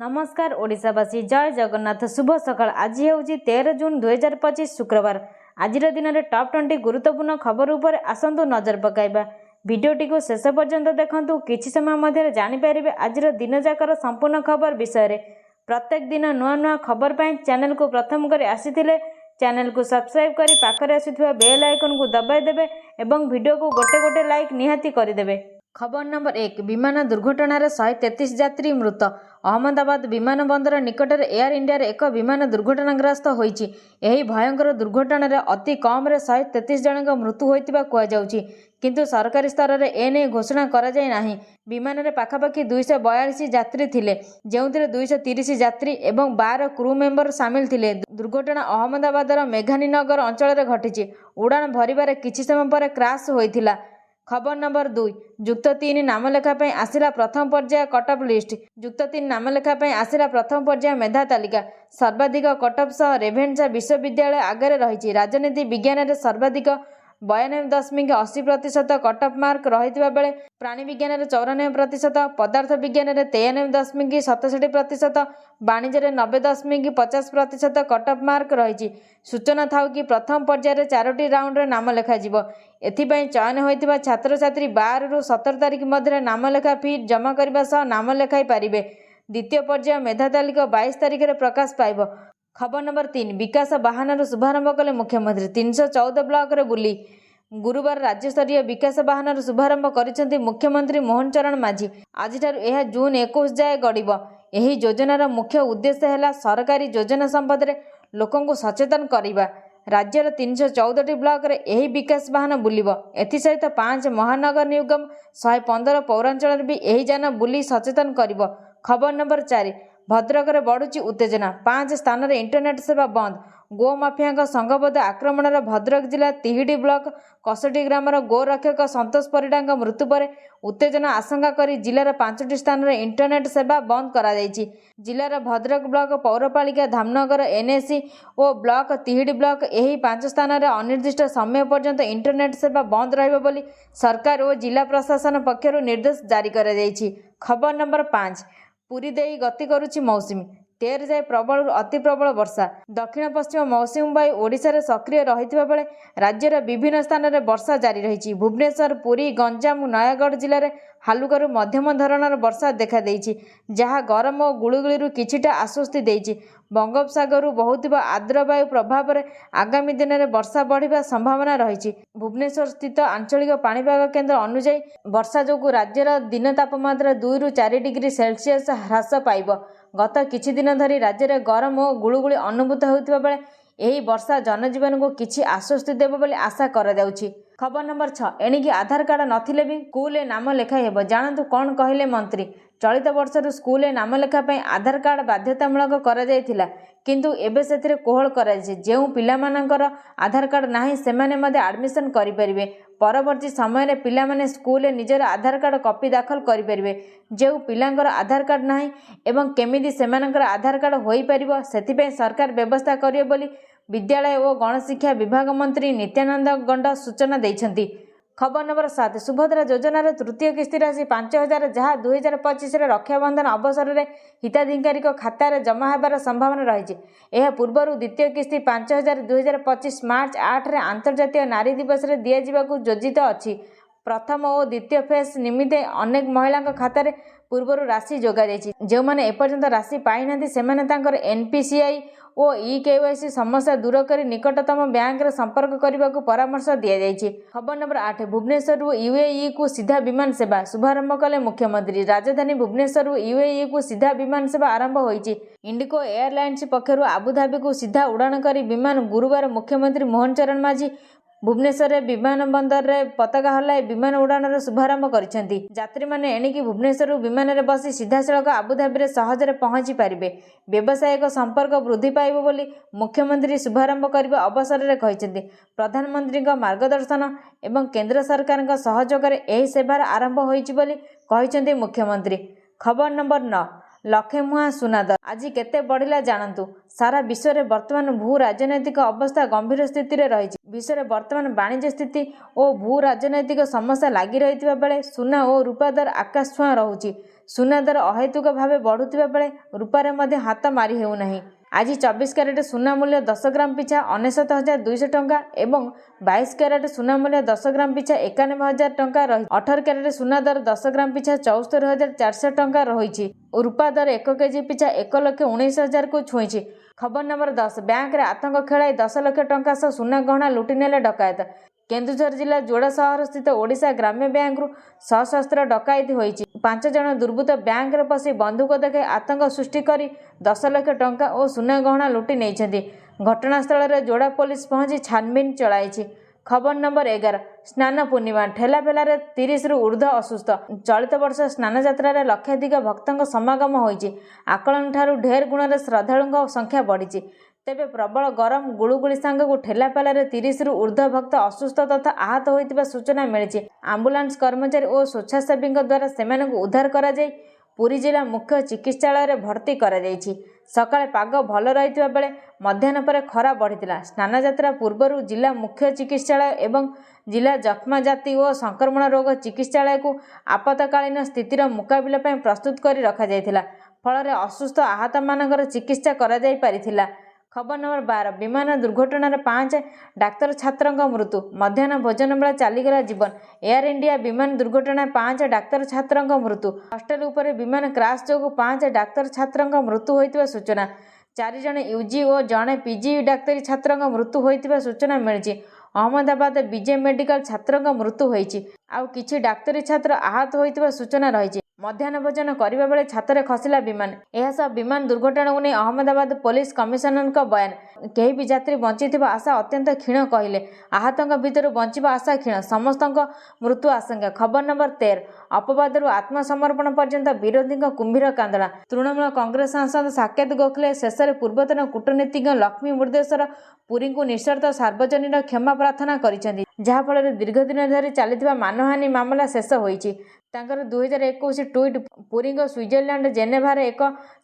नमस्कार ओडिशावासी जय जगन्नाथ शुभ सकाळ। आज ହେଉଛି 13 जून 2025 शुक्रवार। आज दिन में टॉप 20 गुरुत्वपूर्ण खबर उपर आसतु नजर पकाइबा। भिडियोटी को शेष पर्यंत देखंतु। किछि समय मध्य जानिपारे आज दिन जाकर संपूर्ण खबर विषय। प्रत्येक दिन नुआ नुआ खबर पाई चैनल को प्रथम कर आसीथिले चैनल को सब्सक्राइब करी पाखरे आसीथुवा बेल आइकन को दबाई देबे एवं वीडियो को गोटे गोटे लाइक निहाती करिदेबे। खबर नंबर 1 विमान दुर्घटनार 133 यात्री मृत। अहमदाबाद विमान बंदर निकटर एयर इंडिया एक विमान दुर्घटनाग्रस्त होईची। एही भयंकर दुर्घटनार अति कम 133 जनक मृत्यु होइतिबा कुहाଯାଉଛି, किंतु सरकारी स्तर में एने घोषणा करा जाय नाही। विमान रे पाखापाखि 242 यात्री थिले, जेउथिरे 230 यात्री एवं 12 क्रू मेंबर सामिल थिले। दुर्घटना अहमदाबादर मेघानीनगर अंचल में घटिची। उड़ान भरिबार किछि समय पर क्रैश होइथिला। खबर नंबर 2 युक्त 3 नामलेखा आसिला प्रथम पर्याय कटअफ लिस्ट। युक्त 3 नामलेखा आसिला प्रथम पर्याय मेधा तालिका। सर्वाधिक कटअफ सह रेभेन्सा विश्वविद्यालय आगे रही। राजनीति विज्ञान में सर्वाधिक 92.80% कटअफ मार्क रही बेले प्राणी विज्ञान में 94%, पदार्थ विज्ञान में 93.67%, वाणिज्य 90.50% कटअफ मार्क रही। सूचना था कि प्रथम पर्यायर 4टी राउंड रे नाम लेखाଯିब। एथिपाई चयन होइतिबा छात्र छात्री 12 ରୁ 17 तारिख मध्य नामलेखा फी जमा करने सह नाम लेखाई पारिबे। द्वितीय पर्याय मेधा तालिका 22 तारिख में प्रकाश पाइब। खबर नंबर 3 विकास वाहन शुभारंभ कले मुख्यमंत्री। 314 ब्लॉक रे बुली गुरुवार राज्यस्तरीय विकास वाहन शुभारंभ करिसेंती मुख्यमंत्री मोहन चरण माझी। आज यह जून 21 जाए गड़िब। एही योजनार मुख्य उद्देश्य है सरकारी योजना संबंध में लोकंकु सचेतन करिबा। राज्यर 314टी ब्लॉक रे एही विकास वाहन बुलिब। एथिसहित 5 महानगर निगम 115 पौरांचल भी एही जान बुली सचेतन करिब। खबर नंबर 4 भद्रक रे बढ़ुची उत्तेजना। 5 स्थान रे इंटरनेट सेवा बंद। गो माफिया संघबद्ध आक्रमण भद्रक जिला तिहिडी ब्लॉक कसटी ग्रामर गोरक्षक संतोष परिडा मृत्यु पर उत्तेजना आशंका करी जिलार 5टी स्थान रे इंटरनेट सेवा बंद करा जायछि। जिलार भद्रक ब्लॉक पौरपालिका धामनगर एनएसी और ब्लॉक तिहिडी ब्लॉक एही 5 स्थान रे अनिर्दिष्ट समय पर्यंत इंटरनेट सेवा बंद रहिबो बोली सरकार और जिला प्रशासन पक्षरु निर्देश जारी करा जायछि। खबर नंबर 5 पुरी देई गति करुछि मौसुमी। 13 जाए प्रबल अति प्रबल वर्षा। दक्षिण पश्चिम मौसुमी वायु ओडिशा रे सक्रिय रहितबा बेले राज्यर विभिन्न स्थान रे वर्षा जारी रही। भुवनेश्वर, पुरी, गंजाम, नयागढ़ जिले में हालुकारू मध्यम धरणर वर्षा देखा देइछि, जहाँ गरम और गुळुगुळीरू किछिटा आश्वस्ति देइछि। बंगोपसागरु बहुथिबा आर्द्र वायु प्रभाव में आगामी दिन में वर्षा बढ़िबा संभावना रही। भुवनेश्वर स्थित आंचलिक पाणीपाग केन्द्र अनुसार वर्षा जोगु राज्यर दिन तापमात्रा 2 ରୁ 4 डिग्री सेल्सियस ह्रास पाइब। गत किछि दिन धरी राज्य में गरम और गुळुगुळी अनुभूत होउथिबा बेले एही वर्षा जनजीवन को किछि आश्वस्ति देबो बोली आशा करा जाउछि। खबर नंबर 6 एणिकी आधार कार्ड नथिले भी स्कूल नाम लेखाई हेबो। जानतु कौन कहले मंत्री। चलित वर्षर स्कूल नाम लेखा आधार कार्ड बाध्यतामूलक करा जायथिला, किंतु एबे सेथिरे कोहल करा जायछि। जेउ पिलामानकर आधार कार्ड नाही सेमाने मध्ये एडमिशन करि परिबे। परवर्ती समय रे पिलामाने स्कूल निजर आधार कार्ड कॉपी दाखल करि परिबे। जेउ पिलांकर आधार कार्ड नाही एवं केमिति सेमानकर आधार कार्ड होई परिबो सेथिपे सरकार व्यवस्था करियो बोली विद्यालय और गणशिक्षा विभाग मंत्री नित्यानंद गंड सूचना दैछंती। खबर नंबर 7 सुभद्रा योजनार तृतीय किस्ती राशि 5000 जहाँ 2025 रक्षाबंधन अवसर में हिताधिकारी खाता रे जमा होबार संभावना रही। यह पूर्व द्वितीय किस्ती 5000 2025 मार्च 8 रे अंतर्जातीय नारी दिवस रे दिया जिबाकु योजित अछि। प्रथम और द्वितीय फेज निमित्ते अनेक महिला खाता पूर्व राशि जोगा जायछि। जो माने एपर्यंत राशि पाई नांती सेमाने तांकर एनपीसीआई और ईकेवाईसी समस्या दूर कर निकटतम बैंक रे संपर्क करने को परामर्श दिया जायछि। खबर नंबर 8 भुवनेश्वर यूएई को सीधा विमान सेवा शुभारंभ कले मुख्यमंत्री। राजधानी भुवनेश्वर यूएई को सीधा विमान सेवा आरंभ होईछि। इंडिगो एयरलाइंस पक्षर आबुधाबी को सीधा उड़ान करी विमान गुरुवार मुख्यमंत्री मोहन चरण माझी भुवनेश्वर विमान बंदर रे पताका हलाई विमान उड़ान शुभारंभ करिसेंती। यात्री माने एणिकी भुवनेश्वर विमान रे बसी सीधासळख आबुधाबी रे सहजरे पहुंची पारिबे। व्यावसायिक संपर्क वृद्धि पाइब बोली मुख्यमंत्री शुभारंभ करबा अवसर रे कहिसेंती। प्रधानमंत्री मार्गदर्शन एवं केंद्र सरकार सहयोग रे एही सेवार आरंभ होईछि बोली कहिसेंती मुख्यमंत्री। खबर नंबर 9 लक्षे मुहा सुनादर आज केते बढ़िला जानतु। सारा विश्व में वर्तमान भू राजनैतिक अवस्था गंभीर स्थिति रे रही। विश्व में वर्तमान वाणिज्य स्थिति और भू राजनैतिक समस्या लगी रही बेले सुना और रूपा दर आकाश छुआ रहुछि। ସୁନା ଦର ଅହେତୁକ ଭାବେ ବଢ଼ୁଥିବା ବେଳେ ରୂପାରେ ମଧ୍ୟ ହାତ ମାରି ହେଉନାହିଁ। ଆଜି 24 କ୍ୟାରେଟ୍ ସୁନା ମୂଲ୍ୟ 10 ଗ୍ରାମ ପିଛା 99,200 ଟଙ୍କା ଏବଂ 22 କ୍ୟାରେଟ୍ ସୁନା ମୂଲ୍ୟ 10 ଗ୍ରାମ ପିଛା 91,000 ଟଙ୍କା ରହିଛି। 18 କ୍ୟାରେଟ୍ ସୁନା ଦର 10 ଗ୍ରାମ ପିଛା 74,400 ଟଙ୍କା ରହିଛି। ରୂପା ଦର 1 କେଜି ପିଛା 1,19,000କୁ ଛୁଇଁଛି। ଖବର ନମ୍ବର 10। ବ୍ୟାଙ୍କରେ ଆତଙ୍କ ଖେଳାଇ 10 ଲକ୍ଷ ଟଙ୍କା ସହ ସୁନା ଗହଣା ଲୁଟି ନେଲେ ଡକାୟତ। କେନ୍ଦୁଝର ଜିଲ୍ଲା ଯୋଡ଼ା ସହର ସ୍ଥିତ ଓଡ଼ିଶା ଗ୍ରାମ୍ୟ ବ୍ୟାଙ୍କରୁ ସଶସ୍ତ୍ର ଡକାୟତି ହୋଇଛି। 5 ଜଣ ଦୁର୍ବୃତ୍ତ ବ୍ୟାଙ୍କରେ ପଶି ବନ୍ଧୁକ ଦେଖାଇ ଆତଙ୍କ ସୃଷ୍ଟି କରି 10 ଲକ୍ଷ ଟଙ୍କା ଓ ସୁନା ଗହଣା ଲୁଟି ନେଇଛନ୍ତି। ଘଟଣାସ୍ଥଳରେ ଯୋଡ଼ା ପୋଲିସ ପହଞ୍ଚି ଛାନଭିନ୍ ଚଳାଇଛି। ଖବର ନମ୍ବର 11। ସ୍ନାନ ପୂର୍ଣ୍ଣିମା ଠେଲାପେଲାରେ 30ରୁ ଉର୍ଦ୍ଧ୍ୱ ଅସୁସ୍ଥ। ଚଳିତ ବର୍ଷ ସ୍ନାନଯାତ୍ରାରେ ଲକ୍ଷାଧିକ ଭକ୍ତଙ୍କ ସମାଗମ ହୋଇଛି। ଆକଳନଠାରୁ ଢେର ଗୁଣରେ ଶ୍ରଦ୍ଧାଳୁଙ୍କ ସଂଖ୍ୟା ବଢ଼ିଛି। ତେବେ ପ୍ରବଳ ଗରମ ଗୁଳୁଗୁଳି ସାଙ୍ଗକୁ ଠେଲାପେଲାରେ 30ରୁ ଉର୍ଦ୍ଧ୍ୱ ଭକ୍ତ ଅସୁସ୍ଥ ତଥା ଆହତ ହୋଇଥିବା ସୂଚନା ମିଳିଛି। ଆମ୍ବୁଲାନ୍ସ କର୍ମଚାରୀ ଓ ସ୍ୱେଚ୍ଛାସେବୀଙ୍କ ଦ୍ୱାରା ସେମାନଙ୍କୁ ଉଦ୍ଧାର କରାଯାଇ ପୁରୀ ଜିଲ୍ଲା ମୁଖ୍ୟ ଚିକିତ୍ସାଳୟରେ ଭର୍ତ୍ତି କରାଯାଇଛି। ସକାଳେ ପାଗ ଭଲ ରହିଥିବା ବେଳେ ମଧ୍ୟାହ୍ନ ପରେ ଖରା ବଢ଼ିଥିଲା। ସ୍ନାନଯାତ୍ରା ପୂର୍ବରୁ ଜିଲ୍ଲା ମୁଖ୍ୟ ଚିକିତ୍ସାଳୟ ଏବଂ ଜିଲ୍ଲା ଯକ୍ଷ୍ମା ଜାତି ଓ ସଂକ୍ରମଣ ରୋଗ ଚିକିତ୍ସାଳୟକୁ ଆପତକାଳୀନ ସ୍ଥିତିର ମୁକାବିଲା ପାଇଁ ପ୍ରସ୍ତୁତ କରି ରଖାଯାଇଥିଲା। ଫଳରେ ଅସୁସ୍ଥ ଆହତମାନଙ୍କର ଚିକିତ୍ସା କରାଯାଇ ପାରିଥିଲା। ଖବର ନମ୍ବର 12। ବିମାନ ଦୁର୍ଘଟଣାରେ 5 ଡାକ୍ତର ଛାତ୍ରଙ୍କ ମୃତ୍ୟୁ। ମଧ୍ୟାହ୍ନ ଭୋଜନ ବେଳେ ଚାଲିଗଲା ଜୀବନ। ଏୟାର ଇଣ୍ଡିଆ ବିମାନ ଦୁର୍ଘଟଣାରେ 5 ଡାକ୍ତର ଛାତ୍ରଙ୍କ ମୃତ୍ୟୁ। ହଷ୍ଟେଲ ଉପରେ ବିମାନ କ୍ରାଶ ଯୋଗୁଁ 5 ଡାକ୍ତର ଛାତ୍ରଙ୍କ ମୃତ୍ୟୁ ହୋଇଥିବା ସୂଚନା। 4 ଜଣ ୟୁଜି ଓ ଜଣେ ପିଜି ଡାକ୍ତରୀ ଛାତ୍ରଙ୍କ ମୃତ୍ୟୁ ହୋଇଥିବା ସୂଚନା ମିଳିଛି। ଅହମ୍ମଦାବାଦ ବିଜେ ମେଡିକାଲ ଛାତ୍ରଙ୍କ ମୃତ୍ୟୁ ହୋଇଛି। ଆଉ କିଛି ଡାକ୍ତରୀ ଛାତ୍ର ଆହତ ହୋଇଥିବା ସୂଚନା ରହିଛି। ମଧ୍ୟାହ୍ନ ଭୋଜନ କରିବା ବେଳେ ଛାତରେ ଖସିଲା ବିମାନ। ଏହାସହ ବିମାନ ଦୁର୍ଘଟଣାକୁ ନେଇ ଅହମ୍ମଦାବାଦ ପୋଲିସ କମିଶନରଙ୍କ ବୟାନ। କେହି ବି ଯାତ୍ରୀ ବଞ୍ଚିଥିବା ଆଶା ଅତ୍ୟନ୍ତ କ୍ଷୀଣ କହିଲେ। ଆହତଙ୍କ ଭିତରୁ ବଞ୍ଚିବା ଆଶା କ୍ଷୀଣ। ସମସ୍ତଙ୍କ ମୃତ୍ୟୁ ଆଶଙ୍କା। ଖବର ନମ୍ବର 13। ଅପବାଦରୁ ଆତ୍ମସମର୍ପଣ ପର୍ଯ୍ୟନ୍ତ ବିରୋଧୀଙ୍କ କୁମ୍ଭୀର କାନ୍ଦଣା। ତୃଣମୂଳ କଂଗ୍ରେସ ସାଂସଦ ସାକେତ ଗୋଖଲେ ଶେଷରେ ପୂର୍ବତନ କୂଟନୀତିଜ୍ଞ ଲକ୍ଷ୍ମୀ ମୁର୍ଦ୍ଦେଶର ପୁରୀଙ୍କୁ ନିଃସର୍ତ୍ତ ସାର୍ବଜନୀନ କ୍ଷମା ପ୍ରାର୍ଥନା କରିଛନ୍ତି। ଯାହାଫଳରେ ଦୀର୍ଘଦିନ ଧରି ଚାଲିଥିବା ମାନହାନି ମାମଲା ଶେଷ ହୋଇଛି। ତାଙ୍କର 2021 ଟ୍ୱିଟ୍ ପୁରୀଙ୍କ ସୁଇଜରଲ୍ୟାଣ୍ଡ ଜେନେଭାରେ ଏକ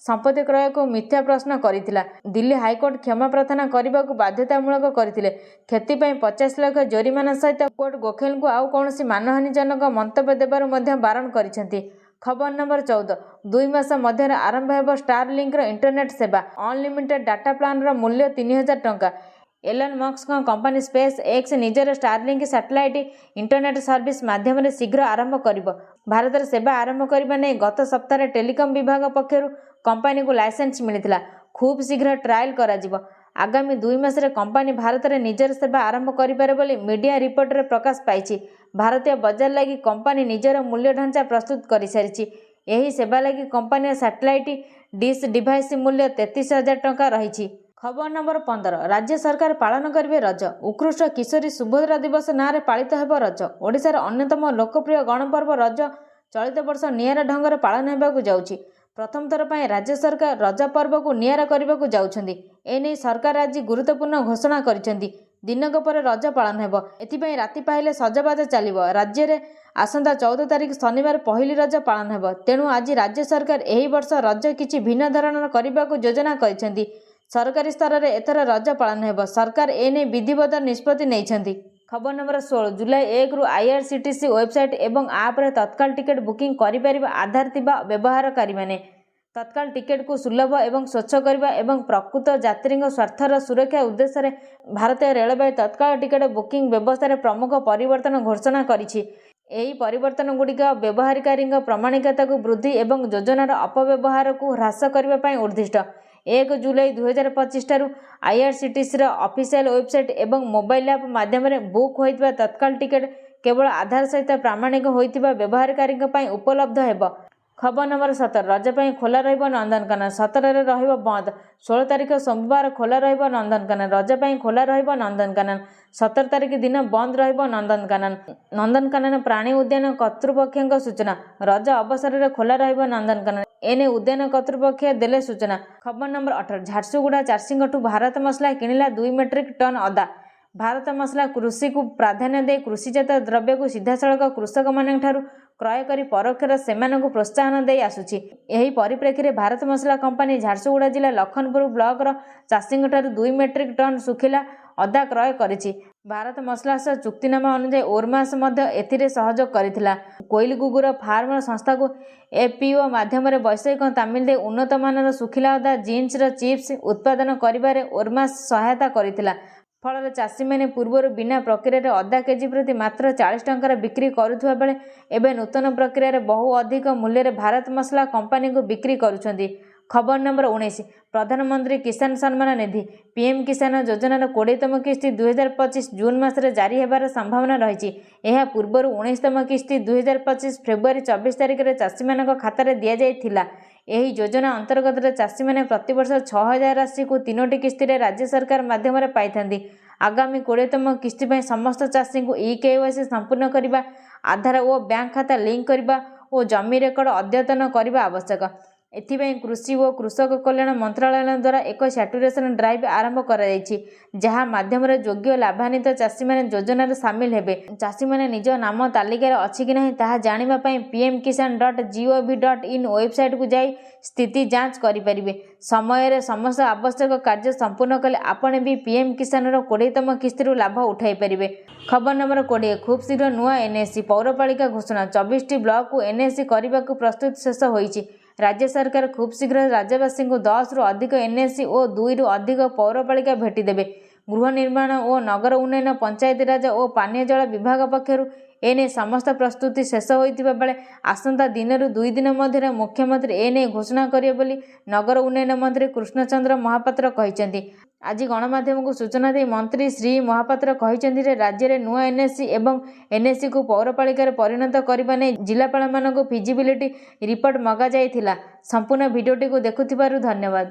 ସମ୍ପତ୍ତି କ୍ରୟକୁ ମିଥ୍ୟା ପ୍ରଶ୍ନ କରିଥିଲା। ଦିଲ୍ଲୀ ହାଇକୋର୍ଟ କ୍ଷମା ପ୍ରାର୍ଥନା କରିବାକୁ ବାଧ୍ୟତାମୂଳକ କରିଥିଲେ। କ୍ଷତି ପାଇଁ 50 ଲକ୍ଷ ଜୋରିମାନା ସହିତ କୋର୍ଟ ଗୋଖଲେଙ୍କୁ ଆଉ କୌଣସି ମାନହାନିଜନକ ମନ୍ତବ୍ୟ ଦେବାରୁ ମଧ୍ୟ ବାରଣ କରିଛନ୍ତି। ଖବର ନମ୍ବର 14। 2 ମାସ ମଧ୍ୟରେ ଆରମ୍ଭ ହେବ ଷ୍ଟାରଲିଙ୍କର ଇଣ୍ଟରନେଟ୍ ସେବା। ଅନଲିମିଟେଡ୍ ଡାଟା ପ୍ଲାନର ମୂଲ୍ୟ 3000 ଟଙ୍କା। ଏଲନ୍ ମସ୍କଙ୍କ କମ୍ପାନୀ ସ୍ପେସ୍ ଏକ୍ସ ନିଜର ଷ୍ଟାରଲିଙ୍କ ସ୍ୟାଟେଲାଇଟ୍ ଇଣ୍ଟରନେଟ୍ ସର୍ଭିସ୍ ମାଧ୍ୟମରେ ଶୀଘ୍ର ଆରମ୍ଭ କରିବ। ଭାରତରେ ସେବା ଆରମ୍ଭ କରିବା ନେଇ ଗତ ସପ୍ତାହରେ ଟେଲିକମ୍ ବିଭାଗ ପକ୍ଷରୁ କମ୍ପାନୀକୁ ଲାଇସେନ୍ସ ମିଳିଥିଲା। ଖୁବ୍ ଶୀଘ୍ର ଟ୍ରାଏଲ୍ କରାଯିବ। ଆଗାମୀ 2 ମାସରେ କମ୍ପାନୀ ଭାରତରେ ନିଜର ସେବା ଆରମ୍ଭ କରିପାରେ ବୋଲି ମିଡିଆ ରିପୋର୍ଟରେ ପ୍ରକାଶ ପାଇଛି। ଭାରତୀୟ ବଜାର ଲାଗି କମ୍ପାନୀ ନିଜର ମୂଲ୍ୟ ଢାଞ୍ଚା ପ୍ରସ୍ତୁତ କରିସାରିଛି। ଏହି ସେବା ଲାଗି କମ୍ପାନୀର ସ୍ୟାଟେଲାଇଟ୍ ଡିସ୍ ଡିଭାଇସ୍ ମୂଲ୍ୟ 33,000 ଟଙ୍କା ରହିଛି। ଖବର ନମ୍ବର 15। ରାଜ୍ୟ ସରକାର ପାଳନ କରିବେ ରଜ। ଉତ୍କୃଷ୍ଟ କିଶୋରୀ ସୁଭଦ୍ରା ଦିବସ ନାଁରେ ପାଳିତ ହେବ ରଜ। ଓଡ଼ିଶାର ଅନ୍ୟତମ ଲୋକପ୍ରିୟ ଗଣପର୍ବ ରଜ ଚଳିତ ବର୍ଷ ନିଆରା ଢଙ୍ଗରେ ପାଳନ ହେବାକୁ ଯାଉଛି। ପ୍ରଥମ ଥର ପାଇଁ ରାଜ୍ୟ ସରକାର ରଜ ପର୍ବକୁ ନିଆରା କରିବାକୁ ଯାଉଛନ୍ତି। ଏନେଇ ସରକାର ଆଜି ଗୁରୁତ୍ୱପୂର୍ଣ୍ଣ ଘୋଷଣା କରିଛନ୍ତି। ଦିନକ ପରେ ରଜ ପାଳନ ହେବ। ଏଥିପାଇଁ ରାତି ପାହିଲେ ସଜବାଜ ଚାଲିବ। ରାଜ୍ୟରେ ଆସନ୍ତା 14 ତାରିଖ ଶନିବାର ପହିଲି ରଜ ପାଳନ ହେବ। ତେଣୁ ଆଜି ରାଜ୍ୟ ସରକାର ଏହି ବର୍ଷ ରଜ କିଛି ଭିନ୍ନ ଧରଣର କରିବାକୁ ଯୋଜନା କରିଛନ୍ତି। ସରକାରୀ ସ୍ତରରେ ଏଥର ରଜ ପାଳନ ହେବ। ସରକାର ଏନେଇ ବିଧିବଦ୍ଧ ନିଷ୍ପତ୍ତି ନେଇଛନ୍ତି। ଖବର ନମ୍ବର 16। ଜୁଲାଇ 1ରୁ IRCTC ୱେବସାଇଟ୍ ଏବଂ ଆପ୍ରେ ତତ୍କାଳ ଟିକେଟ୍ ବୁକିଂ କରିପାରିବେ ଆଧାର ଥିବା ବ୍ୟବହାରକାରୀମାନେ। ତତ୍କାଳ ଟିକେଟ୍କୁ ସୁଲଭ ଏବଂ ସ୍ୱଚ୍ଛ କରିବା ଏବଂ ପ୍ରକୃତ ଯାତ୍ରୀଙ୍କ ସ୍ୱାର୍ଥର ସୁରକ୍ଷା ଉଦ୍ଦେଶ୍ୟରେ ଭାରତୀୟ ରେଳବାଇ ତତ୍କାଳ ଟିକେଟ୍ ବୁକିଂ ବ୍ୟବସ୍ଥାରେ ପ୍ରମୁଖ ପରିବର୍ତ୍ତନ ଘୋଷଣା କରିଛି। ଏହି ପରିବର୍ତ୍ତନଗୁଡ଼ିକ ବ୍ୟବହାରକାରୀଙ୍କ ପ୍ରାମାଣିକତାକୁ ବୃଦ୍ଧି ଏବଂ ଯୋଜନାର ଅପବ୍ୟବହାରକୁ ହ୍ରାସ କରିବା ପାଇଁ ଉଦ୍ଦିଷ୍ଟ। 1 ଜୁଲାଇ 2025 ଠାରୁ IRCTCର ଅଫିସିଆଲ ୱେବସାଇଟ୍ ଏବଂ ମୋବାଇଲ ଆପ୍ ମାଧ୍ୟମରେ ବୁକ୍ ହୋଇଥିବା ତତ୍କାଳ ଟିକେଟ୍ କେବଳ ଆଧାର ସହିତ ପ୍ରାମାଣିକ ହୋଇଥିବା ବ୍ୟବହାରକାରୀଙ୍କ ପାଇଁ ଉପଲବ୍ଧ ହେବ। ଖବର ନମ୍ବର 17। ରଜ ପାଇଁ ଖୋଲା ରହିବ ନନ୍ଦନକାନନ। 17ରେ ରହିବ ବନ୍ଦ। 16 ତାରିଖ ସୋମବାର ଖୋଲା ରହିବ ନନ୍ଦନକାନନ। ରଜ ପାଇଁ ଖୋଲା ରହିବ ନନ୍ଦନକାନନ। 17 ତାରିଖ ଦିନ ବନ୍ଦ ରହିବ ନନ୍ଦନକାନନ। ନନ୍ଦନକାନନ ପ୍ରାଣୀ ଉଦ୍ୟାନ କର୍ତ୍ତୃପକ୍ଷଙ୍କ ସୂଚନା। ରଜ ଅବସରରେ ଖୋଲା ରହିବ ନନ୍ଦନକାନନ। ଏନେଇ ଉଦ୍ୟାନ କର୍ତ୍ତୃପକ୍ଷ ଦେଲେ ସୂଚନା। ଖବର ନମ୍ବର 18। ଝାରସୁଗୁଡ଼ା ଚାଷୀଙ୍କଠୁ ଭାରତ ମସଲା କିଣିଲା 2 ମେଟ୍ରିକ୍ ଟନ୍ ଅଦା। ଭାରତ ମସଲା କୃଷିକୁ ପ୍ରାଧାନ୍ୟ ଦେଇ କୃଷିଜାତ ଦ୍ରବ୍ୟକୁ ସିଧାସଳଖ କୃଷକମାନଙ୍କଠାରୁ କ୍ରୟ କରି ପରୋକ୍ଷରେ ସେମାନଙ୍କୁ ପ୍ରୋତ୍ସାହନ ଦେଇ ଆସୁଛି। ଏହି ପରିପ୍ରେକ୍ଷୀରେ ଭାରତ ମସଲା କମ୍ପାନୀ ଝାରସୁଗୁଡ଼ା ଜିଲ୍ଲା ଲଖନପୁର ବ୍ଲକର ଚାଷୀଙ୍କଠାରୁ 2 ମେଟ୍ରିକ୍ ଟନ୍ ଶୁଖିଲା ଅଦା କ୍ରୟ କରିଛି। ଭାରତ ମସଲା ସହ ଚୁକ୍ତିନାମା ଅନୁଯାୟୀ ଓରମାସ ମଧ୍ୟ ଏଥିରେ ସହଯୋଗ କରିଥିଲା। କୋଇଲି କୁକୁର ଫାର୍ମ ସଂସ୍ଥାକୁ ଏଫ୍ପିଓ ମାଧ୍ୟମରେ ବୈଷୟିକ ତାଲିମ ଦେଇ ଉନ୍ନତମାନର ଶୁଖିଲା ଅଦା ଜିନ୍ସର ଚିପ୍ସ ଉତ୍ପାଦନ କରିବାରେ ଓରମାସ ସହାୟତା କରିଥିଲା। ଫଳରେ ଚାଷୀମାନେ ପୂର୍ବରୁ ବିନା ପ୍ରକ୍ରିୟାରେ ଅଦା କେଜି ପ୍ରତି ମାତ୍ର 40 ଟଙ୍କାରେ ବିକ୍ରି କରୁଥିବା ବେଳେ ଏବେ ନୂତନ ପ୍ରକ୍ରିୟାରେ ବହୁ ଅଧିକ ମୂଲ୍ୟରେ ଭାରତ ମସଲା କମ୍ପାନୀକୁ ବିକ୍ରି କରୁଛନ୍ତି। ଖବର ନମ୍ବର 19 ପ୍ରଧାନମନ୍ତ୍ରୀ କିଷାନ ସମ୍ମାନ ନିଧି ପିଏମ୍ କିଷାନ ଯୋଜନାର 20ତମ କିସ୍ତି 2025 ଜୁନ୍ ମାସରେ ଜାରି ହେବାର ସମ୍ଭାବନା ରହିଛି। ଏହା ପୂର୍ବରୁ 19ତମ କିସ୍ତି 2025 ଫେବୃଆରୀ 24 ତାରିଖରେ ଚାଷୀମାନଙ୍କ ଖାତାରେ ଦିଆଯାଇଥିଲା। ଏହି ଯୋଜନା ଅନ୍ତର୍ଗତରେ ଚାଷୀମାନେ ପ୍ରତିବର୍ଷ 6,000 ରାଶିକୁ 3ଟି କିସ୍ତିରେ ରାଜ୍ୟ ସରକାର ମାଧ୍ୟମରେ ପାଇଥାନ୍ତି। ଆଗାମୀ 20ତମ କିସ୍ତି ପାଇଁ ସମସ୍ତ ଚାଷୀଙ୍କୁ EKYC ସମ୍ପୂର୍ଣ୍ଣ କରିବା, ଆଧାର ଓ ବ୍ୟାଙ୍କ ଖାତା ଲିଙ୍କ କରିବା ଓ ଜମି ରେକର୍ଡ ଅଦ୍ୟତନ କରିବା ଆବଶ୍ୟକ। ଏଥିପାଇଁ କୃଷି ଓ କୃଷକ କଲ୍ୟାଣ ମନ୍ତ୍ରଣାଳୟ ଦ୍ୱାରା ଏକ ସାଟୁରେସନ ଡ୍ରାଇଭ୍ ଆରମ୍ଭ କରାଯାଇଛି, ଯାହା ମାଧ୍ୟମରେ ଯୋଗ୍ୟ ଲାଭାନ୍ୱିତ ଚାଷୀମାନେ ଯୋଜନାରେ ସାମିଲ ହେବେ। ଚାଷୀମାନେ ନିଜ ନାମ ତାଲିକାରେ ଅଛି କି ନାହିଁ ତାହା ଜାଣିବା ପାଇଁ pmkisan.gov.in ୱେବସାଇଟକୁ ଯାଇ ସ୍ଥିତି ଯାଞ୍ଚ କରିପାରିବେ। ସମୟରେ ସମସ୍ତ ଆବଶ୍ୟକ କାର୍ଯ୍ୟ ସମ୍ପୂର୍ଣ୍ଣ କଲେ ଆପଣ ବି ପିଏମ୍ କିଷାନର 20ତମ କିସ୍ତିରୁ ଲାଭ ଉଠାଇପାରିବେ। ଖବର ନମ୍ବର 20 ଖୁବ୍ ଶୀଘ୍ର ନୂଆ ଏନ୍ଏସି ପୌରପାଳିକା ଘୋଷଣା 24ଟି ବ୍ଲକକୁ ଏନ୍ଏସି କରିବାକୁ ପ୍ରସ୍ତୁତି ଶେଷ ହୋଇଛି। ରାଜ୍ୟ ସରକାର ଖୁବ୍ ଶୀଘ୍ର ରାଜ୍ୟବାସୀଙ୍କୁ 10ରୁ ଅଧିକ ଏନ୍ଏସି ଓ 2ରୁ ଅଧିକ ପୌରପାଳିକା ଭେଟିଦେବେ। ଗୃହ ନିର୍ମାଣ ଓ ନଗର ଉନ୍ନୟନ ପଞ୍ଚାୟତିରାଜ ଓ ପାନୀୟ ଜଳ ବିଭାଗ ପକ୍ଷରୁ ଏନେଇ ସମସ୍ତ ପ୍ରସ୍ତୁତି ଶେଷ ହୋଇଥିବା ବେଳେ ଆସନ୍ତା ଦିନରୁ 2 ଦିନ ମଧ୍ୟରେ ମୁଖ୍ୟମନ୍ତ୍ରୀ ଏନେଇ ଘୋଷଣା କରିବେ ବୋଲି ନଗର ଉନ୍ନୟନ ମନ୍ତ୍ରୀ କୃଷ୍ଣଚନ୍ଦ୍ର ମହାପାତ୍ର କହିଛନ୍ତି। ଆଜି ଗଣମାଧ୍ୟମକୁ ସୂଚନା ଦେଇ ମନ୍ତ୍ରୀ ଶ୍ରୀ ମହାପାତ୍ର କହିଛନ୍ତି ଯେ ରାଜ୍ୟରେ ନୂଆ ଏନ୍ଏସି ଏବଂ ଏନ୍ଏସିକୁ ପୌରପାଳିକାରେ ପରିଣତ କରିବା ନେଇ ଜିଲ୍ଲାପାଳମାନଙ୍କୁ ଫିଜିବିଲିଟି ରିପୋର୍ଟ ମଗାଯାଇଥିଲା। ସମ୍ପୂର୍ଣ୍ଣ ଭିଡ଼ିଓଟିକୁ ଦେଖୁଥିବାରୁ ଧନ୍ୟବାଦ।